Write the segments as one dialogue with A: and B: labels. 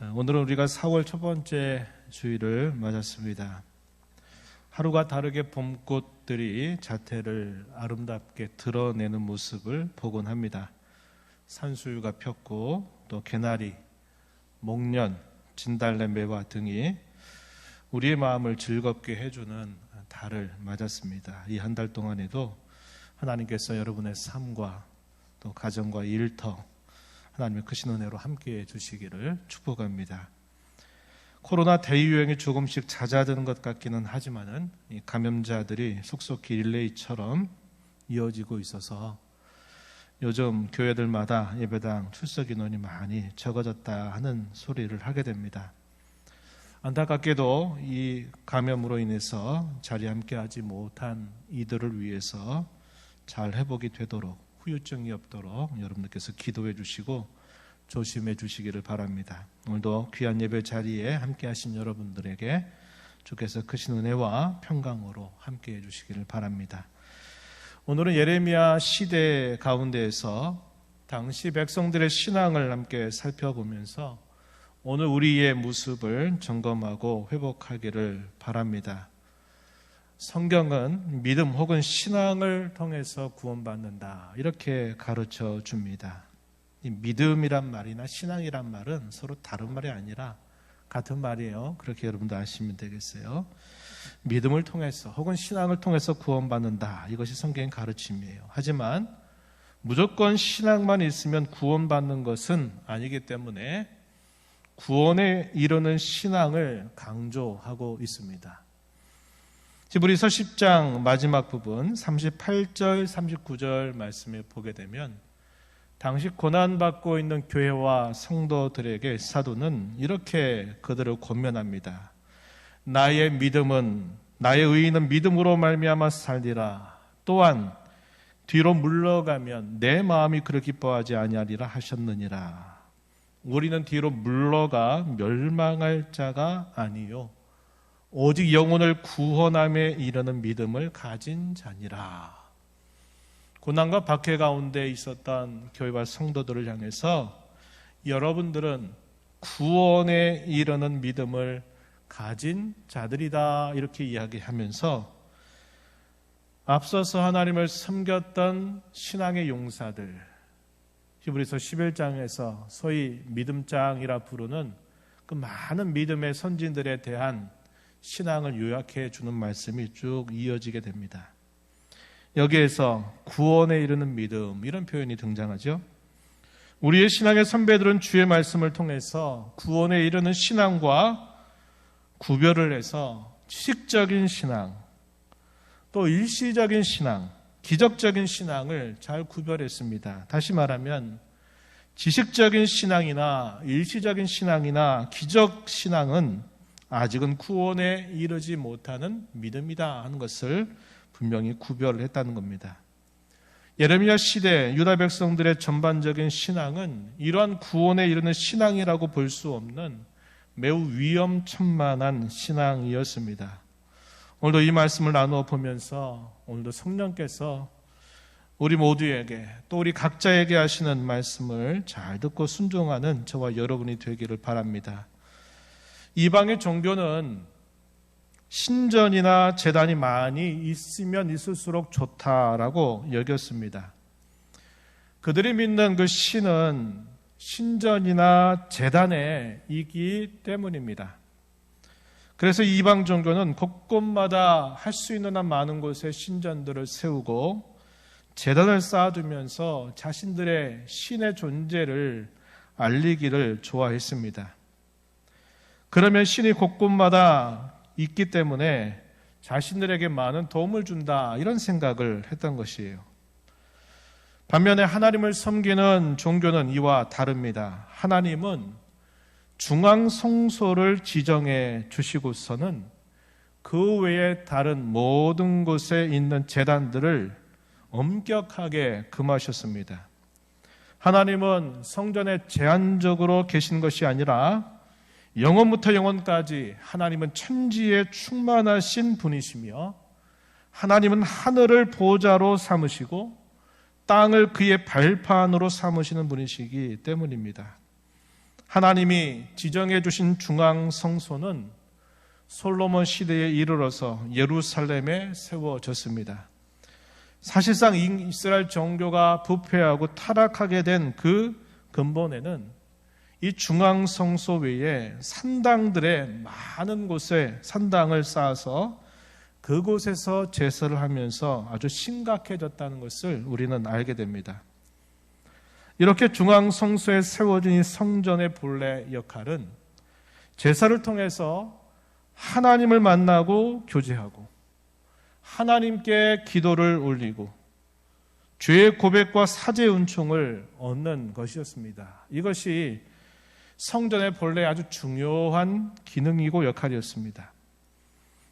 A: 오늘은 우리가 4월 첫 번째 주일을 맞았습니다. 하루가 다르게 봄꽃들이 자태를 아름답게 드러내는 모습을 보곤 합니다. 산수유가 폈고 또 개나리, 목련, 진달래, 매화 등이 우리의 마음을 즐겁게 해주는 달을 맞았습니다. 이 한 달 동안에도 하나님께서 여러분의 삶과 또 가정과 일터 하나님의 크신 은혜로 함께해 주시기를 축복합니다. 코로나 대유행이 조금씩 잦아드는 것 같기는 하지만은 이 감염자들이 속속히 릴레이처럼 이어지고 있어서 요즘 교회들마다 예배당 출석 인원이 많이 적어졌다 하는 소리를 하게 됩니다. 안타깝게도 이 감염으로 인해서 자리에 함께하지 못한 이들을 위해서 잘 회복이 되도록 후유증이 없도록 여러분들께서 기도해 주시고 조심해 주시기를 바랍니다. 오늘도 귀한 예배 자리에 함께 하신 여러분들에게 주께서 크신 은혜와 평강으로 함께 해 주시기를 바랍니다. 오늘은 예레미야 시대 가운데에서 당시 백성들의 신앙을 함께 살펴보면서 오늘 우리의 모습을 점검하고 회복하기를 바랍니다. 성경은 믿음 혹은 신앙을 통해서 구원받는다 이렇게 가르쳐 줍니다. 이 믿음이란 말이나 신앙이란 말은 서로 다른 말이 아니라 같은 말이에요. 그렇게 여러분도 아시면 되겠어요. 믿음을 통해서 혹은 신앙을 통해서 구원받는다, 이것이 성경의 가르침이에요. 하지만 무조건 신앙만 있으면 구원받는 것은 아니기 때문에 구원에 이르는 신앙을 강조하고 있습니다. 히브리서 10장 마지막 부분 38절 39절 말씀에 보게 되면 당시 고난받고 있는 교회와 성도들에게 사도는 이렇게 그들을 권면합니다. 나의 의인은 믿음으로 말미암아 살리라. 또한 뒤로 물러가면 내 마음이 그를 기뻐하지 아니하리라 하셨느니라. 우리는 뒤로 물러가 멸망할 자가 아니요 오직 영혼을 구원함에 이르는 믿음을 가진 자니라. 고난과 박해 가운데 있었던 교회와 성도들을 향해서 여러분들은 구원에 이르는 믿음을 가진 자들이다 이렇게 이야기하면서 앞서서 하나님을 섬겼던 신앙의 용사들, 히브리서 11장에서 소위 믿음장이라 부르는 그 많은 믿음의 선진들에 대한 신앙을 요약해 주는 말씀이 쭉 이어지게 됩니다. 여기에서 구원에 이르는 믿음, 이런 표현이 등장하죠. 우리의 신앙의 선배들은 주의 말씀을 통해서 구원에 이르는 신앙과 구별을 해서 지식적인 신앙, 또 일시적인 신앙, 기적적인 신앙을 잘 구별했습니다. 다시 말하면 지식적인 신앙이나 일시적인 신앙이나 기적 신앙은 아직은 구원에 이르지 못하는 믿음이다 하는 것을 분명히 구별을 했다는 겁니다. 예레미야 시대 유다 백성들의 전반적인 신앙은 이러한 구원에 이르는 신앙이라고 볼 수 없는 매우 위험천만한 신앙이었습니다. 오늘도 이 말씀을 나누어 보면서 오늘도 성령께서 우리 모두에게 또 우리 각자에게 하시는 말씀을 잘 듣고 순종하는 저와 여러분이 되기를 바랍니다. 이방의 종교는 신전이나 제단이 많이 있으면 있을수록 좋다라고 여겼습니다. 그들이 믿는 그 신은 신전이나 제단에 있기 때문입니다. 그래서 이방 종교는 곳곳마다 할 수 있는 한 많은 곳에 신전들을 세우고 제단을 쌓아두면서 자신들의 신의 존재를 알리기를 좋아했습니다. 그러면 신이 곳곳마다 있기 때문에 자신들에게 많은 도움을 준다, 이런 생각을 했던 것이에요. 반면에 하나님을 섬기는 종교는 이와 다릅니다. 하나님은 중앙 성소를 지정해 주시고서는 그 외에 다른 모든 곳에 있는 제단들을 엄격하게 금하셨습니다. 하나님은 성전에 제한적으로 계신 것이 아니라 영원부터 영원까지 하나님은 천지에 충만하신 분이시며 하나님은 하늘을 보좌로 삼으시고 땅을 그의 발판으로 삼으시는 분이시기 때문입니다. 하나님이 지정해 주신 중앙 성소는 솔로몬 시대에 이르러서 예루살렘에 세워졌습니다. 사실상 이스라엘 종교가 부패하고 타락하게 된 그 근본에는 이 중앙 성소 외에 산당들의 많은 곳에 산당을 쌓아서 그곳에서 제사를 하면서 아주 심각해졌다는 것을 우리는 알게 됩니다. 이렇게 중앙 성소에 세워진 이 성전의 본래 역할은 제사를 통해서 하나님을 만나고 교제하고 하나님께 기도를 올리고 죄의 고백과 사죄의 은총을 얻는 것이었습니다. 이것이 성전의 본래 아주 중요한 기능이고 역할이었습니다.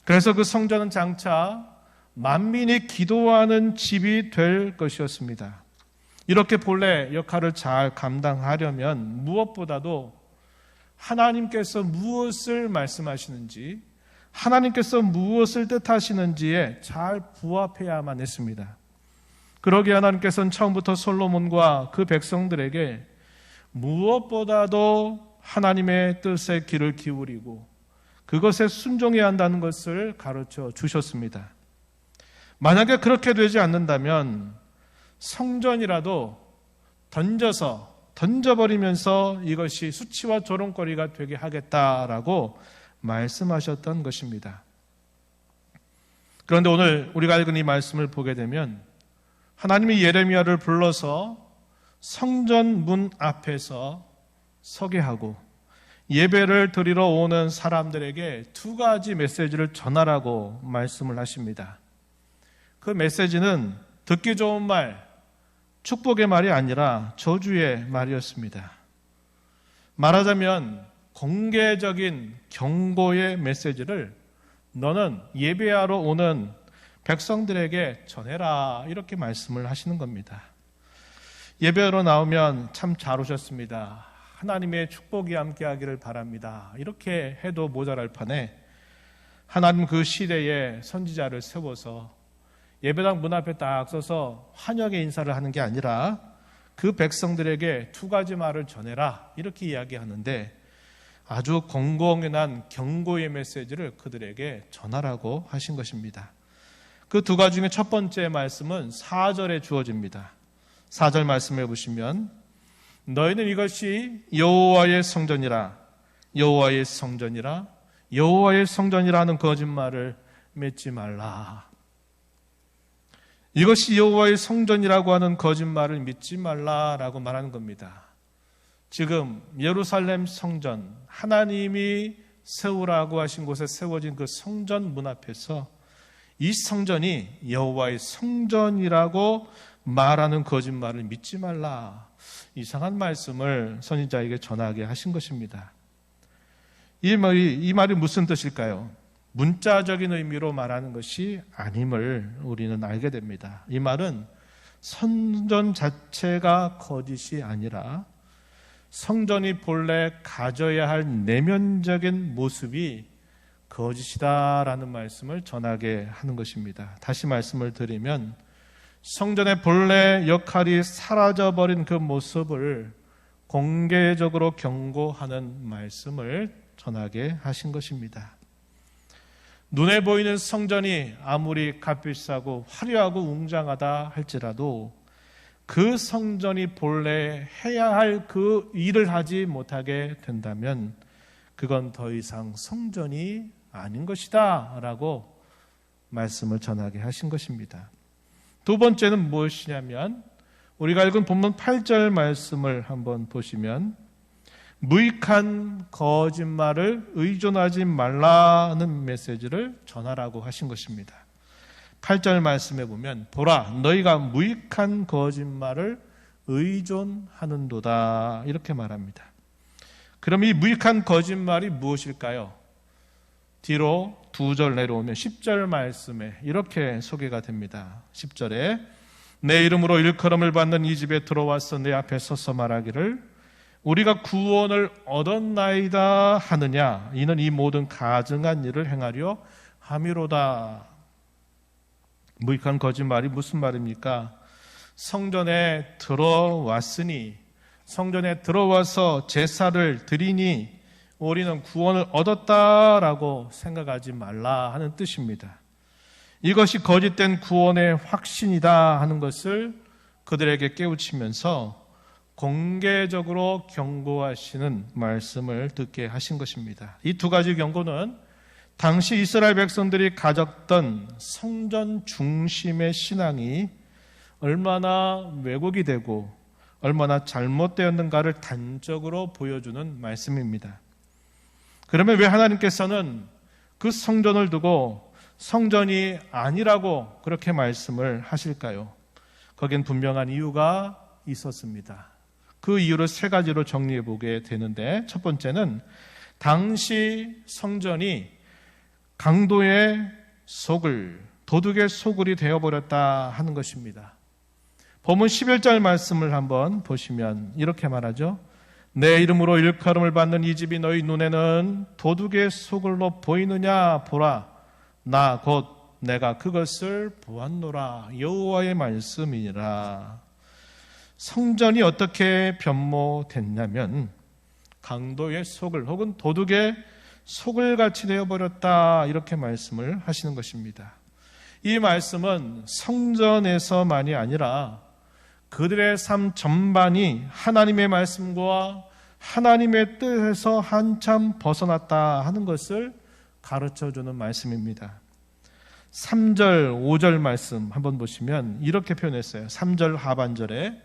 A: 그래서 그 성전은 장차 만민이 기도하는 집이 될 것이었습니다. 이렇게 본래 역할을 잘 감당하려면 무엇보다도 하나님께서 무엇을 말씀하시는지, 하나님께서 무엇을 뜻하시는지에 잘 부합해야만 했습니다. 그러기에 하나님께서는 처음부터 솔로몬과 그 백성들에게 무엇보다도 하나님의 뜻에 귀를 기울이고 그것에 순종해야 한다는 것을 가르쳐 주셨습니다. 만약에 그렇게 되지 않는다면 성전이라도 던져버리면서 이것이 수치와 조롱거리가 되게 하겠다라고 말씀하셨던 것입니다. 그런데 오늘 우리가 읽은 이 말씀을 보게 되면 하나님이 예레미야를 불러서 성전 문 앞에서 서게 하고 예배를 드리러 오는 사람들에게 두 가지 메시지를 전하라고 말씀을 하십니다. 그 메시지는 듣기 좋은 말, 축복의 말이 아니라 저주의 말이었습니다. 말하자면 공개적인 경고의 메시지를 너는 예배하러 오는 백성들에게 전해라, 이렇게 말씀을 하시는 겁니다. 예배하러 나오면 참 잘 오셨습니다. 하나님의 축복이 함께하기를 바랍니다. 이렇게 해도 모자랄 판에 하나님 그 시대에 선지자를 세워서 예배당 문 앞에 딱 서서 환영의 인사를 하는 게 아니라 그 백성들에게 두 가지 말을 전해라, 이렇게 이야기하는데 아주 공공연한 경고의 메시지를 그들에게 전하라고 하신 것입니다. 그 두 가지 중에 첫 번째 말씀은 4절에 주어집니다. 4절 말씀해 보시면 너희는 이것이 여호와의 성전이라, 여호와의 성전이라, 여호와의 성전이라는 거짓말을 맺지 말라. 이것이 여호와의 성전이라고 하는 거짓말을 믿지 말라라고 말하는 겁니다. 지금 예루살렘 성전, 하나님이 세우라고 하신 곳에 세워진 그 성전 문 앞에서 이 성전이 여호와의 성전이라고 말하는 거짓말을 믿지 말라, 이상한 말씀을 선지자에게 전하게 하신 것입니다. 이 말이 무슨 뜻일까요? 문자적인 의미로 말하는 것이 아님을 우리는 알게 됩니다. 이 말은 성전 자체가 거짓이 아니라 성전이 본래 가져야 할 내면적인 모습이 거짓이다라는 말씀을 전하게 하는 것입니다. 다시 말씀을 드리면 성전의 본래 역할이 사라져버린 그 모습을 공개적으로 경고하는 말씀을 전하게 하신 것입니다. 눈에 보이는 성전이 아무리 값비싸고 화려하고 웅장하다 할지라도 그 성전이 본래 해야 할 그 일을 하지 못하게 된다면 그건 더 이상 성전이 아닌 것이다 라고 말씀을 전하게 하신 것입니다. 두 번째는 무엇이냐면 우리가 읽은 본문 8절 말씀을 한번 보시면 무익한 거짓말을 의존하지 말라는 메시지를 전하라고 하신 것입니다. 8절 말씀에 보면 보라 너희가 무익한 거짓말을 의존하는도다, 이렇게 말합니다. 그럼 이 무익한 거짓말이 무엇일까요? 뒤로 2절 내려오면 10절 말씀에 이렇게 소개가 됩니다. 10절에 내 이름으로 일컬음을 받는 이 집에 들어와서 내 앞에 서서 말하기를 우리가 구원을 얻었나이다 하느냐, 이는 이 모든 가증한 일을 행하려 함이로다. 무익한 거짓말이 무슨 말입니까? 성전에 들어왔으니 성전에 들어와서 제사를 드리니 우리는 구원을 얻었다라고 생각하지 말라 하는 뜻입니다. 이것이 거짓된 구원의 확신이다 하는 것을 그들에게 깨우치면서 공개적으로 경고하시는 말씀을 듣게 하신 것입니다. 이 두 가지 경고는 당시 이스라엘 백성들이 가졌던 성전 중심의 신앙이 얼마나 왜곡이 되고 얼마나 잘못되었는가를 단적으로 보여주는 말씀입니다. 그러면 왜 하나님께서는 그 성전을 두고 성전이 아니라고 그렇게 말씀을 하실까요? 거긴 분명한 이유가 있었습니다. 그 이유를 세 가지로 정리해 보게 되는데, 첫 번째는 당시 성전이 강도의 소굴, 도둑의 소굴이 되어버렸다 하는 것입니다. 본문 11절 말씀을 한번 보시면 이렇게 말하죠. 내 이름으로 일컬음을 받는 이 집이 너희 눈에는 도둑의 소굴로 보이느냐 보라. 나 곧 내가 그것을 보았노라. 여호와의 말씀이니라. 성전이 어떻게 변모됐냐면 강도의 소굴 혹은 도둑의 소굴같이 되어버렸다 이렇게 말씀을 하시는 것입니다. 이 말씀은 성전에서만이 아니라 그들의 삶 전반이 하나님의 말씀과 하나님의 뜻에서 한참 벗어났다 하는 것을 가르쳐주는 말씀입니다. 3절, 5절 말씀 한번 보시면 이렇게 표현했어요. 3절 하반절에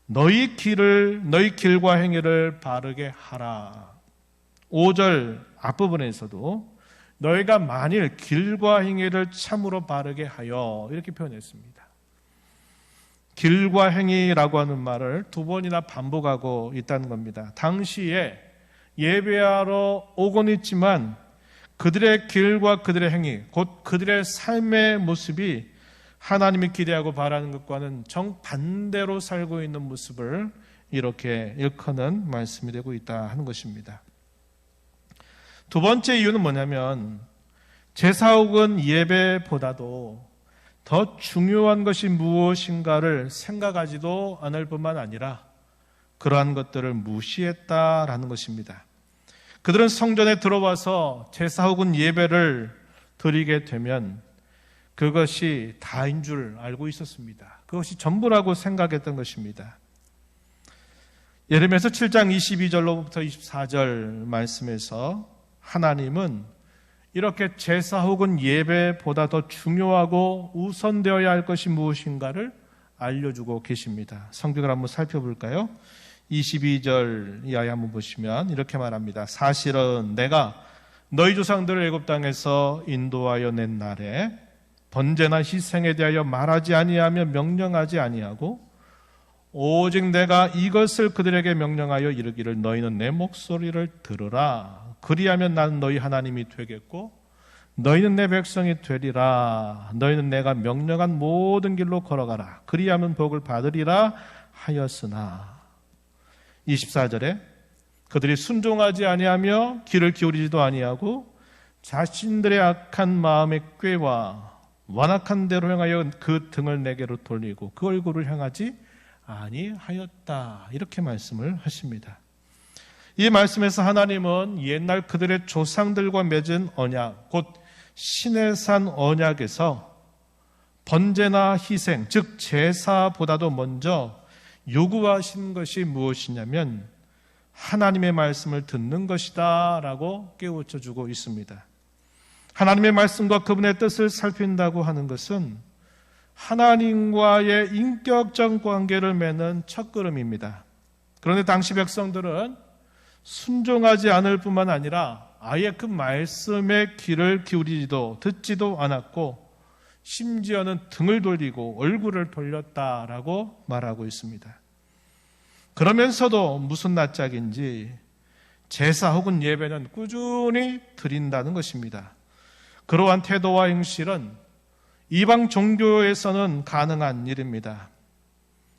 A: 너희 길과 행위를 바르게 하라. 5절 앞부분에서도 너희가 만일 길과 행위를 참으로 바르게 하여 이렇게 표현했습니다. 길과 행위라고 하는 말을 두 번이나 반복하고 있다는 겁니다. 당시에 예배하러 오곤 있지만 그들의 길과 그들의 행위, 곧 그들의 삶의 모습이 하나님이 기대하고 바라는 것과는 정반대로 살고 있는 모습을 이렇게 일컫는 말씀이 되고 있다 하는 것입니다. 두 번째 이유는 뭐냐면 제사 혹은 예배보다도 더 중요한 것이 무엇인가를 생각하지도 않을 뿐만 아니라 그러한 것들을 무시했다라는 것입니다. 그들은 성전에 들어와서 제사 혹은 예배를 드리게 되면 그것이 다인 줄 알고 있었습니다. 그것이 전부라고 생각했던 것입니다. 예레미야서 7장 22절로부터 24절 말씀에서 하나님은 이렇게 제사 혹은 예배보다 더 중요하고 우선되어야 할 것이 무엇인가를 알려주고 계십니다. 성경을 한번 살펴볼까요? 22절 이하에 한번 보시면 이렇게 말합니다. 사실은 내가 너희 조상들을 애굽 땅에서 인도하여 낸 날에 번제나 희생에 대하여 말하지 아니하며 명령하지 아니하고 오직 내가 이것을 그들에게 명령하여 이르기를 너희는 내 목소리를 들으라. 그리하면 나는 너희 하나님이 되겠고 너희는 내 백성이 되리라. 너희는 내가 명령한 모든 길로 걸어가라. 그리하면 복을 받으리라 하였으나 24절에 그들이 순종하지 아니하며 귀를 기울이지도 아니하고 자신들의 악한 마음의 꾀와 완악한 대로 행하여 그 등을 내게로 돌리고 그 얼굴을 향하지 아니하였다. 이렇게 말씀을 하십니다. 이 말씀에서 하나님은 옛날 그들의 조상들과 맺은 언약, 곧 신의 산 언약에서 번제나 희생, 즉 제사보다도 먼저 요구하신 것이 무엇이냐면 하나님의 말씀을 듣는 것이다 라고 깨우쳐 주고 있습니다. 하나님의 말씀과 그분의 뜻을 살핀다고 하는 것은 하나님과의 인격적 관계를 맺는 첫걸음입니다. 그런데 당시 백성들은 순종하지 않을 뿐만 아니라 아예 그 말씀에 귀를 기울이지도 듣지도 않았고 심지어는 등을 돌리고 얼굴을 돌렸다라고 말하고 있습니다. 그러면서도 무슨 낯짝인지 제사 혹은 예배는 꾸준히 드린다는 것입니다. 그러한 태도와 행실은 이방 종교에서는 가능한 일입니다.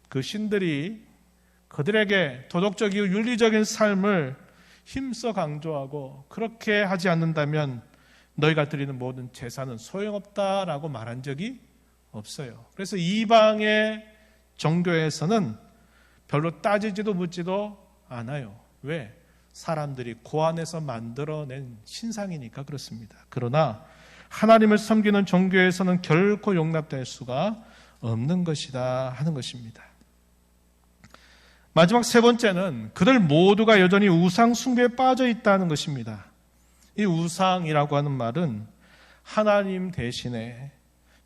A: 그 신들이 그들에게 도덕적이고 윤리적인 삶을 힘써 강조하고 그렇게 하지 않는다면 너희가 드리는 모든 제사는 소용없다라고 말한 적이 없어요. 그래서 이방의 종교에서는 별로 따지지도 묻지도 않아요. 왜? 사람들이 고안해서 만들어낸 신상이니까 그렇습니다. 그러나 하나님을 섬기는 종교에서는 결코 용납될 수가 없는 것이다 하는 것입니다. 마지막 세 번째는 그들 모두가 여전히 우상 숭배에 빠져 있다는 것입니다. 이 우상이라고 하는 말은 하나님 대신에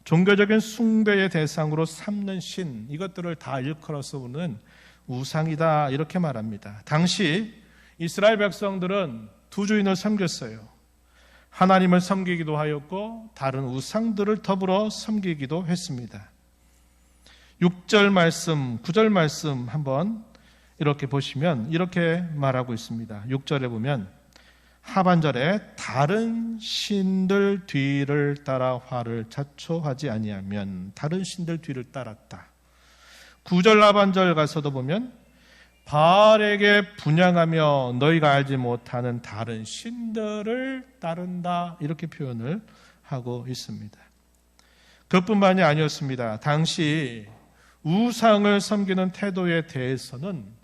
A: 종교적인 숭배의 대상으로 삼는 신, 이것들을 다 일컬어서 보는 우상이다 이렇게 말합니다. 당시 이스라엘 백성들은 두 주인을 섬겼어요. 하나님을 섬기기도 하였고 다른 우상들을 더불어 섬기기도 했습니다. 6절 말씀, 9절 말씀 한번 이렇게 보시면 이렇게 말하고 있습니다. 6절에 보면 하반절에 다른 신들 뒤를 따라 화를 자초하지 아니하면 다른 신들 뒤를 따랐다. 9절 하반절 가서도 보면 바알에게 분향하며 너희가 알지 못하는 다른 신들을 따른다 이렇게 표현을 하고 있습니다. 그것뿐만이 아니었습니다. 당시 우상을 섬기는 태도에 대해서는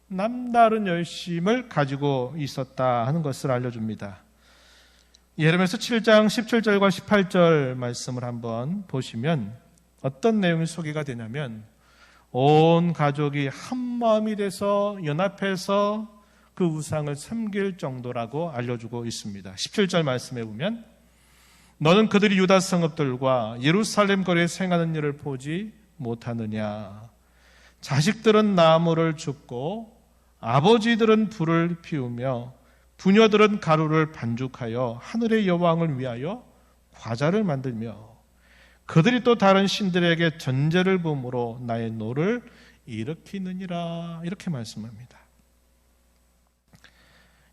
A: 남다른 열심을 가지고 있었다 하는 것을 알려줍니다. 예레미야서 7장 17절과 18절 말씀을 한번 보시면 어떤 내용이 소개가 되냐면 온 가족이 한 마음이 돼서 연합해서 그 우상을 섬길 정도라고 알려주고 있습니다. 17절 말씀에 보면 너는 그들이 유다 성읍들과 예루살렘 거리에 행하는 일을 보지 못하느냐. 자식들은 나무를 줍고 아버지들은 불을 피우며 부녀들은 가루를 반죽하여 하늘의 여왕을 위하여 과자를 만들며 그들이 또 다른 신들에게 전제를 부음으로 나의 노를 일으키느니라 이렇게 말씀합니다.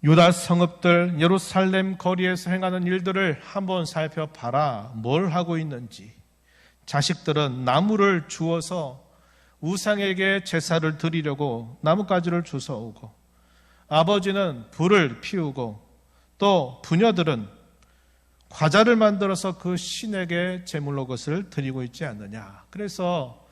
A: 유다 성읍들 예루살렘 거리에서 행하는 일들을 한번 살펴봐라. 뭘 하고 있는지. 자식들은 나무를 주워서 우상에게 제사를 드리려고 나뭇가지를 주워오고 아버지는 불을 피우고 또 부녀들은 과자를 만들어서 그 신에게 제물로 그것을 드리고 있지 않느냐. 그래서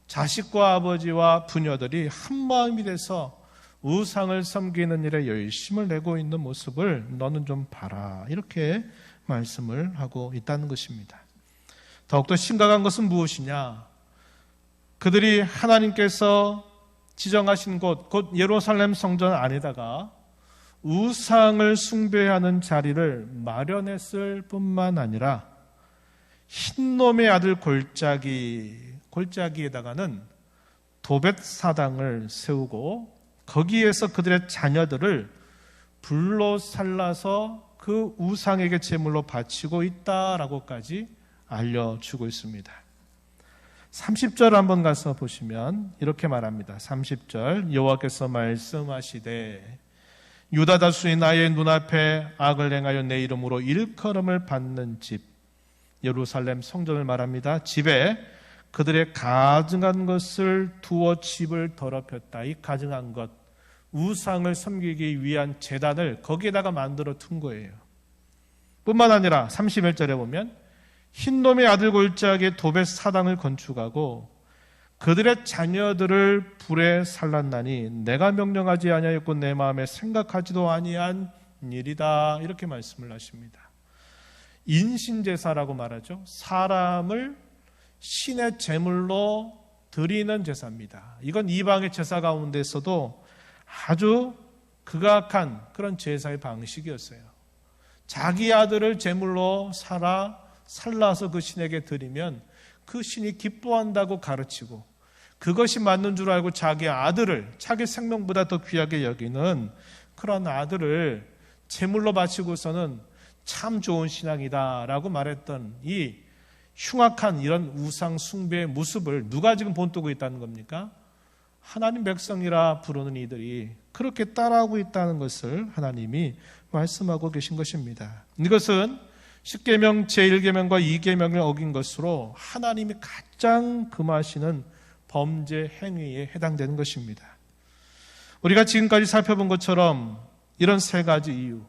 A: 자식과 아버지와 부녀들이 한마음이 돼서 우상을 섬기는 일에 열심을 내고 있는 모습을 너는 좀 봐라. 이렇게 말씀을 하고 있다는 것입니다. 더욱더 심각한 것은 무엇이냐? 그들이 하나님께서 지정하신 곳, 곧 예루살렘 성전 안에다가 우상을 숭배하는 자리를 마련했을 뿐만 아니라 흰놈의 아들 골짜기에다가는 도벳 사당을 세우고 거기에서 그들의 자녀들을 불로 살라서 그 우상에게 제물로 바치고 있다라고까지 알려주고 있습니다. 30절 한번 가서 보시면 이렇게 말합니다. 30절 여호와께서 말씀하시되 유다 다수의 나의 눈앞에 악을 행하여 내 이름으로 일컬음을 받는 집 예루살렘 성전을 말합니다. 집에 그들의 가증한 것을 두어 집을 더럽혔다. 이 가증한 것 우상을 섬기기 위한 제단을 거기에다가 만들어 둔 거예요. 뿐만 아니라 31절에 보면 흰놈의 아들 골짜기에 도벳 사당을 건축하고 그들의 자녀들을 불에 살랐나니 내가 명령하지 아니하였고 내 마음에 생각하지도 아니한 일이다. 이렇게 말씀을 하십니다. 인신제사라고 말하죠. 사람을 신의 제물로 드리는 제사입니다. 이건 이방의 제사 가운데서도 아주 극악한 그런 제사의 방식이었어요. 자기 아들을 제물로 살라서 그 신에게 드리면 그 신이 기뻐한다고 가르치고 그것이 맞는 줄 알고 자기 아들을 자기 생명보다 더 귀하게 여기는 그런 아들을 제물로 바치고서는 참 좋은 신앙이다라고 말했던 이 흉악한 이런 우상 숭배의 모습을 누가 지금 본떠고 있다는 겁니까? 하나님 백성이라 부르는 이들이 그렇게 따라하고 있다는 것을 하나님이 말씀하고 계신 것입니다. 이것은 10계명 제1계명과 2계명을 어긴 것으로 하나님이 가장 금하시는 범죄 행위에 해당되는 것입니다. 우리가 지금까지 살펴본 것처럼 이런 세 가지 이유,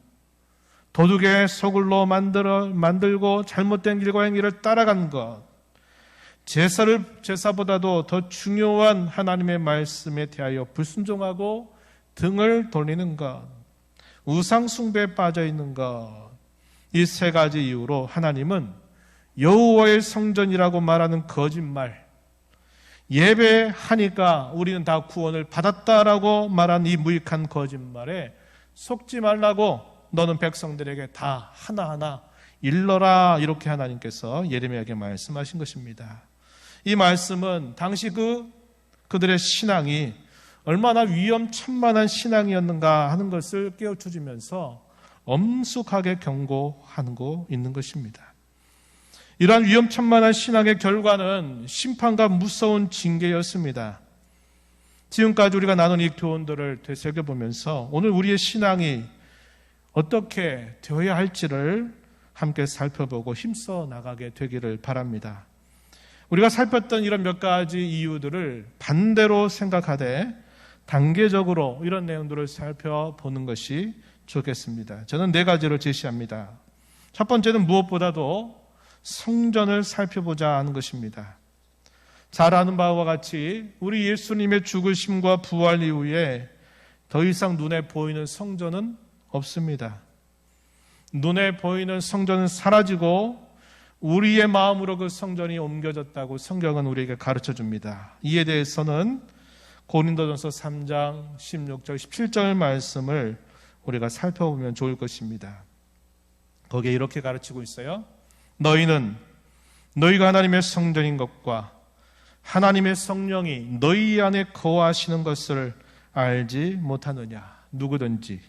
A: 도둑의 소굴로 만들고 잘못된 길과 행위를 따라간 것, 제사보다도 더 중요한 하나님의 말씀에 대하여 불순종하고 등을 돌리는 것, 우상 숭배에 빠져 있는 것, 이 세 가지 이유로 하나님은 여호와의 성전이라고 말하는 거짓말, 예배하니까 우리는 다 구원을 받았다라고 말한 이 무익한 거짓말에 속지 말라고 너는 백성들에게 다 하나하나 일러라, 이렇게 하나님께서 예레미야에게 말씀하신 것입니다. 이 말씀은 당시 그들의 신앙이 얼마나 위험천만한 신앙이었는가 하는 것을 깨우쳐주면서 엄숙하게 경고하고 있는 것입니다. 이러한 위험천만한 신앙의 결과는 심판과 무서운 징계였습니다. 지금까지 우리가 나눈 이 교훈들을 되새겨보면서 오늘 우리의 신앙이 어떻게 되어야 할지를 함께 살펴보고 힘써 나가게 되기를 바랍니다. 우리가 살폈던 이런 몇 가지 이유들을 반대로 생각하되 단계적으로 이런 내용들을 살펴보는 것이 좋겠습니다. 저는 4가지를 제시합니다. 첫 번째는 무엇보다도 성전을 살펴보자 하는 것입니다. 잘 아는 바와 같이 우리 예수님의 죽으심과 부활 이후에 더 이상 눈에 보이는 성전은 없습니다. 눈에 보이는 성전은 사라지고 우리의 마음으로 그 성전이 옮겨졌다고 성경은 우리에게 가르쳐 줍니다. 이에 대해서는 고린도전서 3장 16절 17절 말씀을 우리가 살펴보면 좋을 것입니다. 거기에 이렇게 가르치고 있어요. 너희는 너희가 하나님의 성전인 것과 하나님의 성령이 너희 안에 거하시는 것을 알지 못하느냐. 누구든지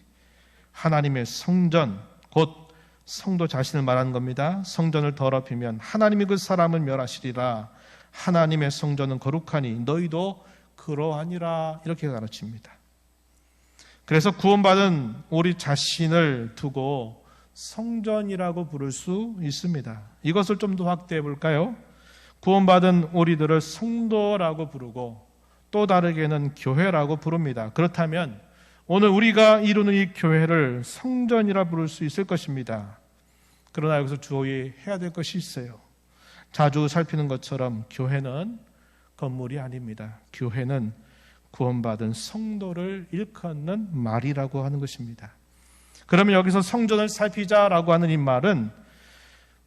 A: 하나님의 성전, 곧 성도 자신을 말하는 겁니다. 성전을 더럽히면 하나님이 그 사람을 멸하시리라. 하나님의 성전은 거룩하니 너희도 그러하니라. 이렇게 가르칩니다. 그래서 구원받은 우리 자신을 두고 성전이라고 부를 수 있습니다. 이것을 좀 더 확대해 볼까요? 구원받은 우리들을 성도라고 부르고 또 다르게는 교회라고 부릅니다. 그렇다면 오늘 우리가 이루는 이 교회를 성전이라 부를 수 있을 것입니다. 그러나 여기서 주의해야 될 것이 있어요. 자주 살피는 것처럼 교회는 건물이 아닙니다. 교회는 구원받은 성도를 일컫는 말이라고 하는 것입니다. 그러면 여기서 성전을 살피자라고 하는 이 말은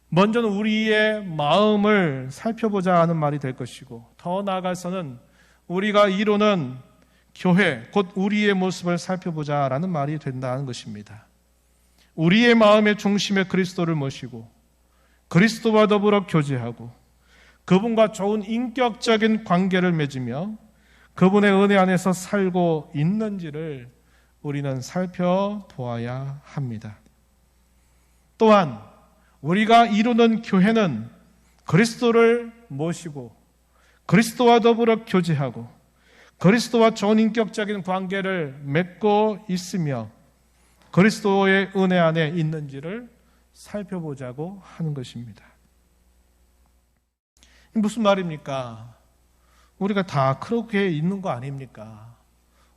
A: 먼저는 우리의 마음을 살펴보자 하는 말이 될 것이고, 더 나아가서는 우리가 이루는 교회, 곧 우리의 모습을 살펴보자라는 말이 된다는 것입니다. 우리의 마음의 중심에 그리스도를 모시고 그리스도와 더불어 교제하고 그분과 좋은 인격적인 관계를 맺으며 그분의 은혜 안에서 살고 있는지를 우리는 살펴보아야 합니다. 또한 우리가 이루는 교회는 그리스도를 모시고 그리스도와 더불어 교제하고 그리스도와 좋은 인격적인 관계를 맺고 있으며 그리스도의 은혜 안에 있는지를 살펴보자고 하는 것입니다. 무슨 말입니까? 우리가 다 그렇게 있는 거 아닙니까?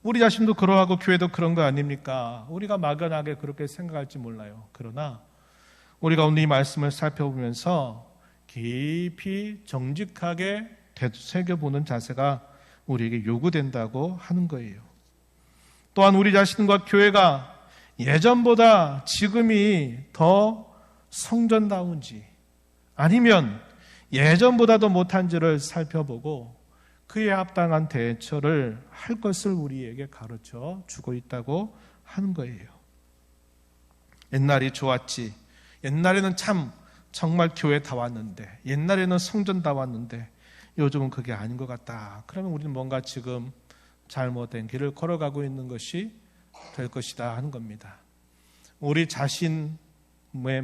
A: 우리 자신도 그러하고 교회도 그런 거 아닙니까? 우리가 막연하게 그렇게 생각할지 몰라요. 그러나 우리가 오늘 이 말씀을 살펴보면서 깊이 정직하게 되새겨보는 자세가 우리에게 요구된다고 하는 거예요. 또한 우리 자신과 교회가 예전보다 지금이 더 성전다운지 아니면 예전보다도 못한지를 살펴보고 그에 합당한 대처를 할 것을 우리에게 가르쳐 주고 있다고 하는 거예요. 옛날이 좋았지. 옛날에는 정말 교회 다 왔는데, 옛날에는 성전 다 왔는데 요즘은 그게 아닌 것 같다. 그러면 우리는 뭔가 지금 잘못된 길을 걸어가고 있는 것이 될 것이다 하는 겁니다. 우리 자신의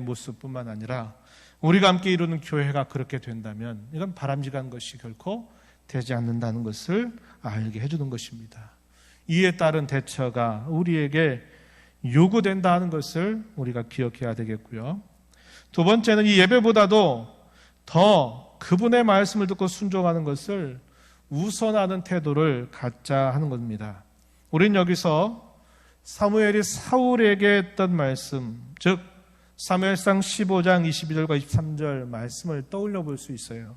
A: 모습뿐만 아니라 우리가 함께 이루는 교회가 그렇게 된다면 이건 바람직한 것이 결코 되지 않는다는 것을 알게 해주는 것입니다. 이에 따른 대처가 우리에게 요구된다 하는 것을 우리가 기억해야 되겠고요. 두 번째는 이 예배보다도 더 그분의 말씀을 듣고 순종하는 것을 우선하는 태도를 갖자 하는 겁니다. 우리는 여기서 사무엘이 사울에게 했던 말씀, 즉 사무엘상 15장 22절과 23절 말씀을 떠올려 볼 수 있어요.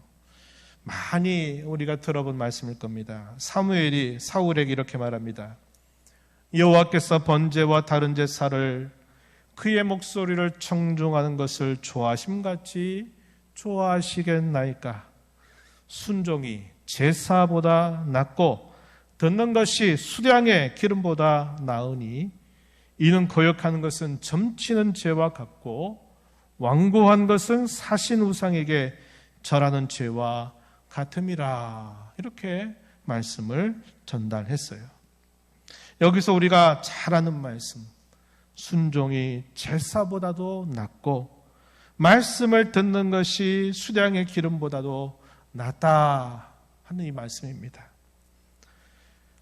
A: 많이 우리가 들어본 말씀일 겁니다. 사무엘이 사울에게 이렇게 말합니다. 여호와께서 번제와 다른 제사를 그의 목소리를 청중하는 것을 좋아하심같이 좋아하시겠나이까? 순종이 제사보다 낫고 듣는 것이 수량의 기름보다 나으니 이는 거역하는 것은 점치는 죄와 같고 완고한 것은 사신 우상에게 절하는 죄와 같음이라. 이렇게 말씀을 전달했어요. 여기서 우리가 잘 아는 말씀, 순종이 제사보다도 낫고 말씀을 듣는 것이 수량의 기름보다도 낫다 하는 이 말씀입니다.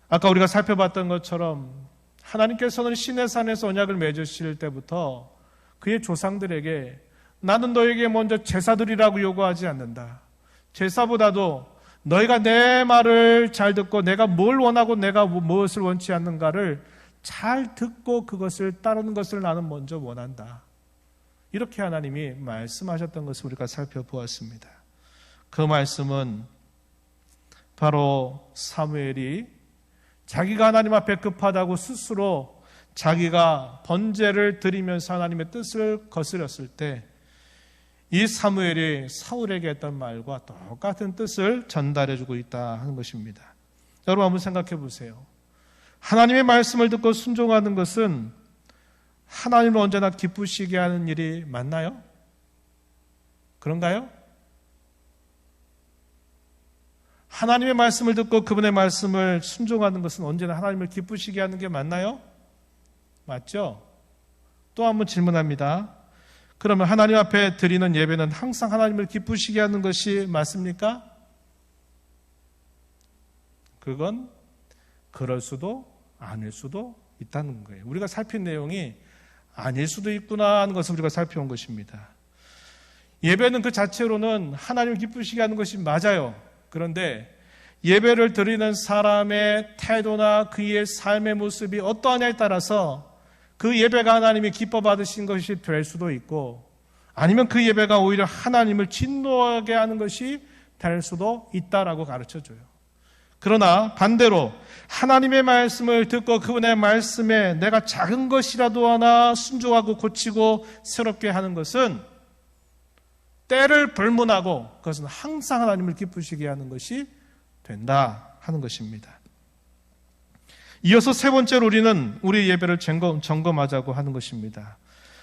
A: 아까 우리가 살펴봤던 것처럼 하나님께서는 시내산에서 언약을 맺으실 때부터 그의 조상들에게 나는 너에게 먼저 제사 드리라고 요구하지 않는다. 제사보다도 너희가 내 말을 잘 듣고 내가 뭘 원하고 내가 무엇을 원치 않는가를 잘 듣고 그것을 따르는 것을 나는 먼저 원한다. 이렇게 하나님이 말씀하셨던 것을 우리가 살펴보았습니다. 그 말씀은 바로 사무엘이 자기가 하나님 앞에 급하다고 스스로 자기가 번제를 드리면서 하나님의 뜻을 거스렸을 때 이 사무엘이 사울에게 했던 말과 똑같은 뜻을 전달해주고 있다 하는 것입니다. 여러분 한번 생각해 보세요. 하나님의 말씀을 듣고 순종하는 것은 하나님을 언제나 기쁘시게 하는 일이 맞나요? 그런가요? 하나님의 말씀을 듣고 그분의 말씀을 순종하는 것은 언제나 하나님을 기쁘시게 하는 게 맞나요? 맞죠? 또 한번 질문합니다. 그러면 하나님 앞에 드리는 예배는 항상 하나님을 기쁘시게 하는 것이 맞습니까? 그건 그럴 수도 아닐 수도 있다는 거예요. 우리가 살핀 내용이 아닐 수도 있구나 하는 것을 우리가 살펴온 것입니다. 예배는 그 자체로는 하나님을 기쁘시게 하는 것이 맞아요. 그런데 예배를 드리는 사람의 태도나 그의 삶의 모습이 어떠하냐에 따라서 그 예배가 하나님이 기뻐 받으신 것이 될 수도 있고 아니면 그 예배가 오히려 하나님을 진노하게 하는 것이 될 수도 있다라고 가르쳐줘요. 그러나 반대로 하나님의 말씀을 듣고 그분의 말씀에 내가 작은 것이라도 하나 순종하고 고치고 새롭게 하는 것은 때를 불문하고 그것은 항상 하나님을 기쁘시게 하는 것이 된다 하는 것입니다. 이어서 세 번째로 우리는 우리 예배를 점검하자고 하는 것입니다.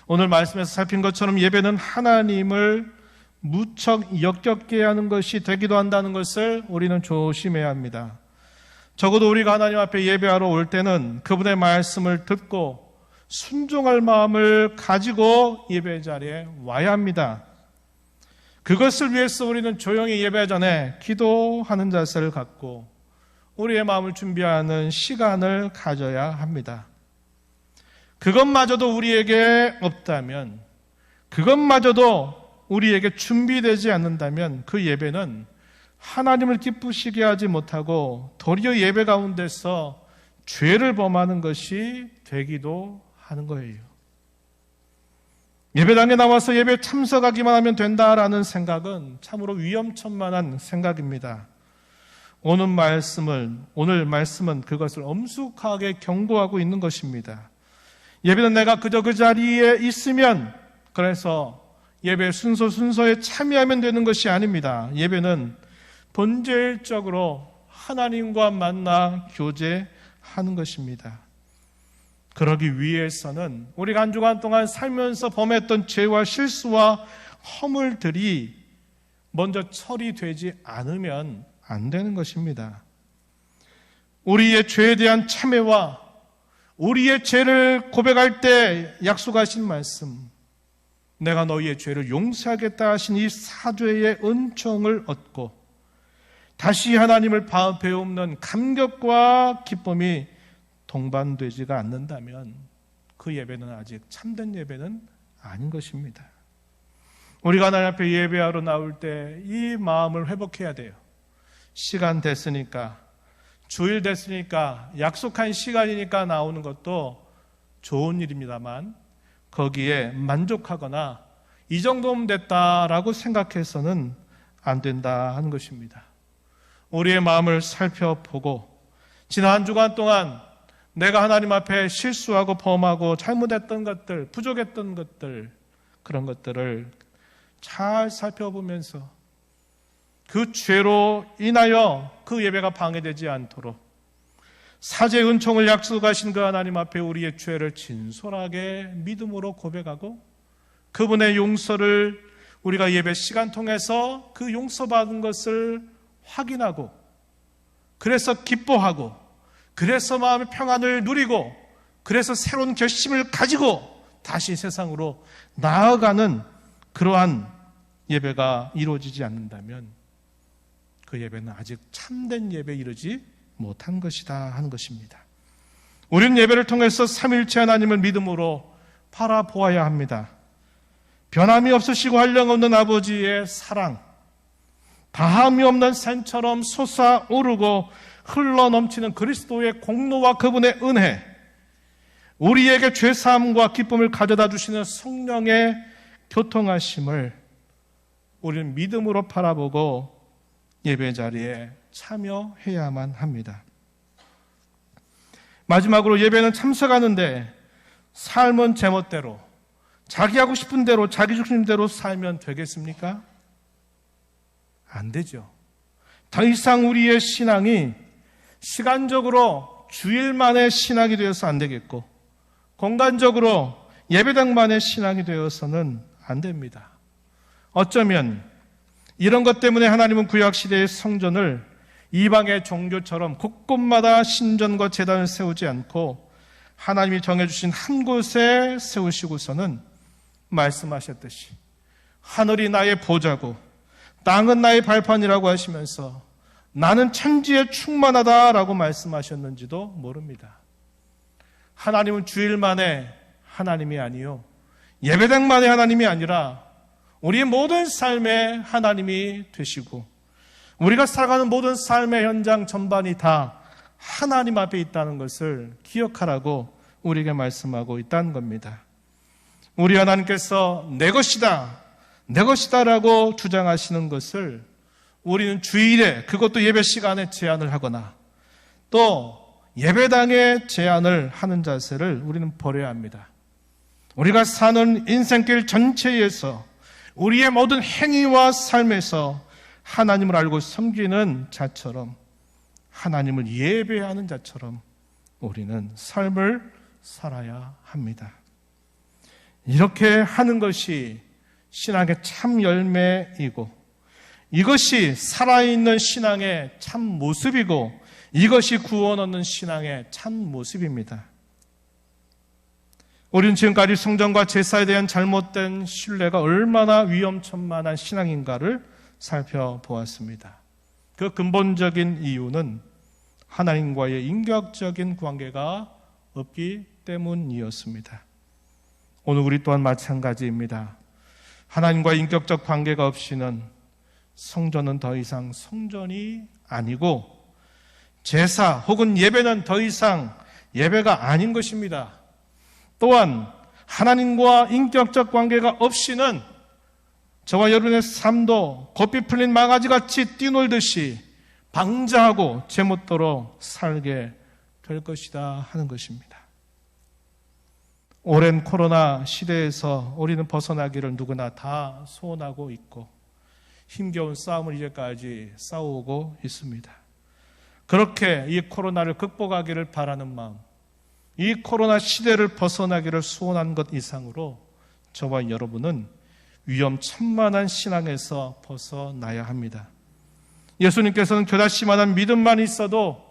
A: 오늘 말씀에서 살핀 것처럼 예배는 하나님을 무척 역겹게 하는 것이 되기도 한다는 것을 우리는 조심해야 합니다. 적어도 우리가 하나님 앞에 예배하러 올 때는 그분의 말씀을 듣고 순종할 마음을 가지고 예배 자리에 와야 합니다. 그것을 위해서 우리는 조용히 예배 전에 기도하는 자세를 갖고 우리의 마음을 준비하는 시간을 가져야 합니다. 그것마저도 우리에게 없다면, 그것마저도 우리에게 준비되지 않는다면 그 예배는 하나님을 기쁘시게 하지 못하고 도리어 예배 가운데서 죄를 범하는 것이 되기도 하는 거예요. 예배당에 나와서 예배에 참석하기만 하면 된다라는 생각은 참으로 위험천만한 생각입니다. 오늘 말씀은 그것을 엄숙하게 경고하고 있는 것입니다. 예배는 내가 그저 그 자리에 있으면 그래서 예배 순서에 참여하면 되는 것이 아닙니다. 예배는 본질적으로 하나님과 만나 교제하는 것입니다. 그러기 위해서는 우리가 한 주간 동안 살면서 범했던 죄와 실수와 허물들이 먼저 처리되지 않으면 안 되는 것입니다. 우리의 죄에 대한 참회와 우리의 죄를 고백할 때 약속하신 말씀, 내가 너희의 죄를 용서하겠다 하신 이 사죄의 은총을 얻고 다시 하나님을 배우는 감격과 기쁨이 동반되지가 않는다면 그 예배는 아직 참된 예배는 아닌 것입니다. 우리가 하나님 앞에 예배하러 나올 때 이 마음을 회복해야 돼요. 시간 됐으니까, 주일 됐으니까, 약속한 시간이니까 나오는 것도 좋은 일입니다만 거기에 만족하거나 이 정도면 됐다라고 생각해서는 안 된다 하는 것입니다. 우리의 마음을 살펴보고 지난 한 주간 동안 내가 하나님 앞에 실수하고 범하고 잘못했던 것들, 부족했던 것들, 그런 것들을 잘 살펴보면서 그 죄로 인하여 그 예배가 방해되지 않도록 사죄의 은총을 약속하신 그 하나님 앞에 우리의 죄를 진솔하게 믿음으로 고백하고 그분의 용서를 우리가 예배 시간 통해서 그 용서받은 것을 확인하고 그래서 기뻐하고 그래서 마음의 평안을 누리고 그래서 새로운 결심을 가지고 다시 세상으로 나아가는 그러한 예배가 이루어지지 않는다면 그 예배는 아직 참된 예배에 이르지 못한 것이다 하는 것입니다. 우리는 예배를 통해서 삼위일체 하나님을 믿음으로 바라보아야 합니다. 변함이 없으시고 한량없는 아버지의 사랑, 다함이 없는 산처럼 솟아오르고 흘러넘치는 그리스도의 공로와 그분의 은혜, 우리에게 죄사함과 기쁨을 가져다 주시는 성령의 교통하심을 우리는 믿음으로 바라보고 예배 자리에 참여해야만 합니다. 마지막으로 예배는 참석하는데 삶은 제멋대로 자기 하고 싶은 대로 자기 중심대로 살면 되겠습니까? 안 되죠. 더 이상 우리의 신앙이 시간적으로 주일만의 신앙이 되어서 안 되겠고 공간적으로 예배당만의 신앙이 되어서는 안 됩니다. 어쩌면 이런 것 때문에 하나님은 구약시대의 성전을 이방의 종교처럼 곳곳마다 신전과 제단을 세우지 않고 하나님이 정해주신 한 곳에 세우시고서는 말씀하셨듯이 하늘이 나의 보좌고 땅은 나의 발판이라고 하시면서 나는 천지에 충만하다라고 말씀하셨는지도 모릅니다. 하나님은 주일만의 하나님이 아니요 예배당만의 하나님이 아니라 우리의 모든 삶의 하나님이 되시고 우리가 살아가는 모든 삶의 현장 전반이 다 하나님 앞에 있다는 것을 기억하라고 우리에게 말씀하고 있다는 겁니다. 우리 하나님께서 내 것이다, 내 것이다라고 주장하시는 것을 우리는 주일에 그것도 예배 시간에 제한을 하거나 또 예배당에 제한을 하는 자세를 우리는 버려야 합니다. 우리가 사는 인생길 전체에서 우리의 모든 행위와 삶에서 하나님을 알고 섬기는 자처럼 하나님을 예배하는 자처럼 우리는 삶을 살아야 합니다. 이렇게 하는 것이 신앙의 참 열매이고 이것이 살아있는 신앙의 참 모습이고 이것이 구원 얻는 신앙의 참 모습입니다. 우리는 지금까지 성전과 제사에 대한 잘못된 신뢰가 얼마나 위험천만한 신앙인가를 살펴보았습니다. 그 근본적인 이유는 하나님과의 인격적인 관계가 없기 때문이었습니다. 오늘 우리 또한 마찬가지입니다. 하나님과 인격적 관계가 없이는 성전은 더 이상 성전이 아니고 제사 혹은 예배는 더 이상 예배가 아닌 것입니다. 또한 하나님과 인격적 관계가 없이는 저와 여러분의 삶도 고삐 풀린 망아지같이 뛰놀듯이 방자하고 제멋대로 살게 될 것이다 하는 것입니다. 오랜 코로나 시대에서 우리는 벗어나기를 누구나 다 소원하고 있고 힘겨운 싸움을 이제까지 싸우고 있습니다. 그렇게 이 코로나를 극복하기를 바라는 마음, 이 코로나 시대를 벗어나기를 소원한 것 이상으로 저와 여러분은 위험천만한 신앙에서 벗어나야 합니다. 예수님께서는 겨자씨만한 믿음만 있어도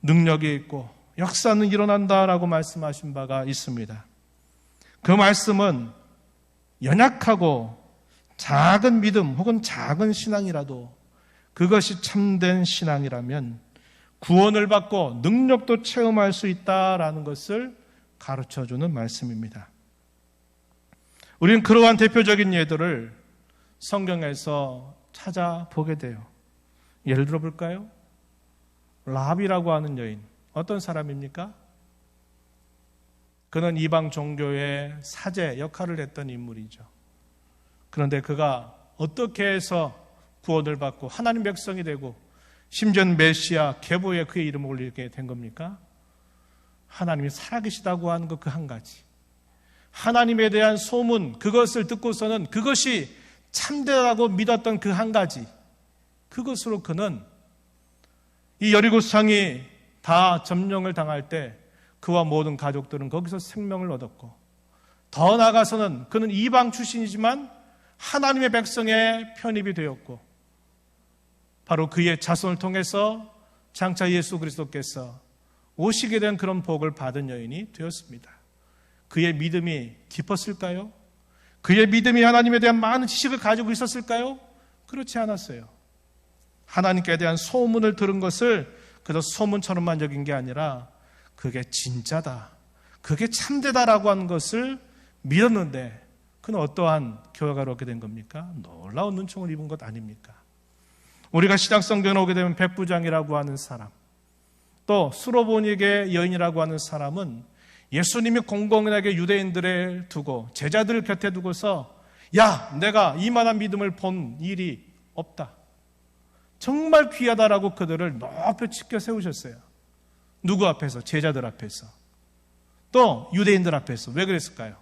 A: 능력이 있고 역사는 일어난다라고 말씀하신 바가 있습니다. 그 말씀은 연약하고 작은 믿음 혹은 작은 신앙이라도 그것이 참된 신앙이라면 구원을 받고 능력도 체험할 수 있다라는 것을 가르쳐주는 말씀입니다. 우리는 그러한 대표적인 예들을 성경에서 찾아보게 돼요. 예를 들어 볼까요? 라합이라고 하는 여인, 어떤 사람입니까? 그는 이방 종교의 사제 역할을 했던 인물이죠. 그런데 그가 어떻게 해서 구원을 받고 하나님 백성이 되고 심지어는 메시아 계보에 그의 이름을 올리게 된 겁니까? 하나님이 살아계시다고 하는 것 그 한 가지, 하나님에 대한 소문, 그것을 듣고서는 그것이 참되다고 믿었던 그 한 가지, 그것으로 그는 이 여리고성이 다 점령을 당할 때 그와 모든 가족들은 거기서 생명을 얻었고, 더 나아가서는 그는 이방 출신이지만 하나님의 백성에 편입이 되었고, 바로 그의 자손을 통해서 장차 예수 그리스도께서 오시게 된 그런 복을 받은 여인이 되었습니다. 그의 믿음이 깊었을까요? 그의 믿음이 하나님에 대한 많은 지식을 가지고 있었을까요? 그렇지 않았어요. 하나님께 대한 소문을 들은 것을 그저 소문처럼만 여긴 게 아니라 그게 진짜다, 그게 참되다라고 하는 것을 믿었는데 그는 어떠한 결과를 얻게 된 겁니까? 놀라운 눈총을 입은 것 아닙니까? 우리가 신약성경에 오게 되면 백부장이라고 하는 사람, 또 수로보닉의 여인이라고 하는 사람은 예수님이 공공연하게 유대인들을 두고 제자들을 곁에 두고서 야, 내가 이만한 믿음을 본 일이 없다, 정말 귀하다라고 그들을 높이 치켜 세우셨어요. 누구 앞에서? 제자들 앞에서, 또 유대인들 앞에서. 왜 그랬을까요?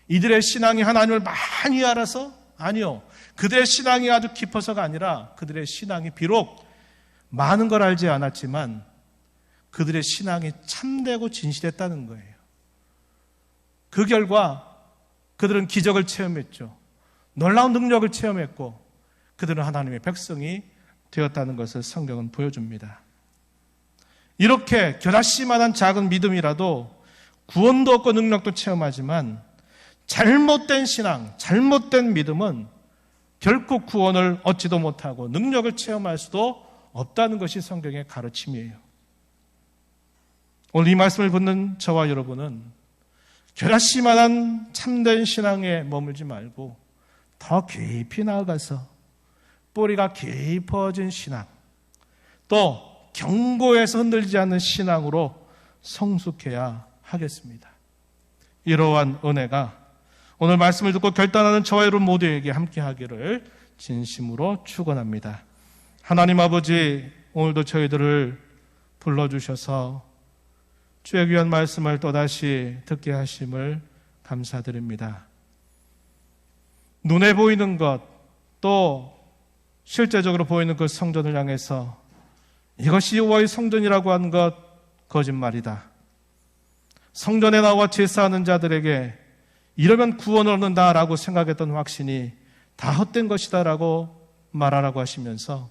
A: 이들의 신앙이 하나님을 많이 알아서? 아니요, 그들의 신앙이 아주 깊어서가 아니라 그들의 신앙이 비록 많은 걸 알지 않았지만 그들의 신앙이 참되고 진실했다는 거예요. 그 결과 그들은 기적을 체험했죠. 놀라운 능력을 체험했고 그들은 하나님의 백성이 되었다는 것을 성경은 보여줍니다. 이렇게 겨자씨만한 작은 믿음이라도 구원도 얻고 능력도 체험하지만 잘못된 신앙, 잘못된 믿음은 결코 구원을 얻지도 못하고 능력을 체험할 수도 없다는 것이 성경의 가르침이에요. 오늘 이 말씀을 듣는 저와 여러분은 겨자씨만한 참된 신앙에 머물지 말고 더 깊이 나아가서 뿌리가 깊어진 신앙, 또 견고해서 흔들리지 않는 신앙으로 성숙해야 하겠습니다. 이러한 은혜가 오늘 말씀을 듣고 결단하는 저와 여러분 모두에게 함께하기를 진심으로 축원합니다. 하나님 아버지, 오늘도 저희들을 불러주셔서 주의 귀한 말씀을 또다시 듣게 하심을 감사드립니다. 눈에 보이는 것, 또 실제적으로 보이는 그 성전을 향해서 이것이 여호와의 성전이라고 하는 것 거짓말이다, 성전에 나와 제사하는 자들에게 이러면 구원을 얻는다라고 생각했던 확신이 다 헛된 것이다라고 말하라고 하시면서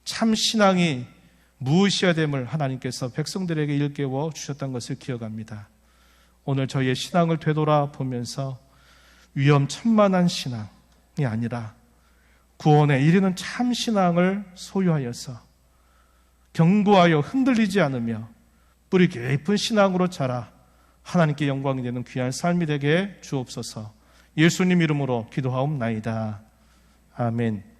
A: 참 신앙이 무엇이어야 됨을 하나님께서 백성들에게 일깨워 주셨던 것을 기억합니다. 오늘 저희의 신앙을 되돌아보면서 위험천만한 신앙이 아니라 구원에 이르는 참 신앙을 소유하여서 견고하여 흔들리지 않으며 뿌리 깊은 신앙으로 자라 하나님께 영광이 되는 귀한 삶이 되게 주옵소서. 예수님 이름으로 기도하옵나이다. 아멘.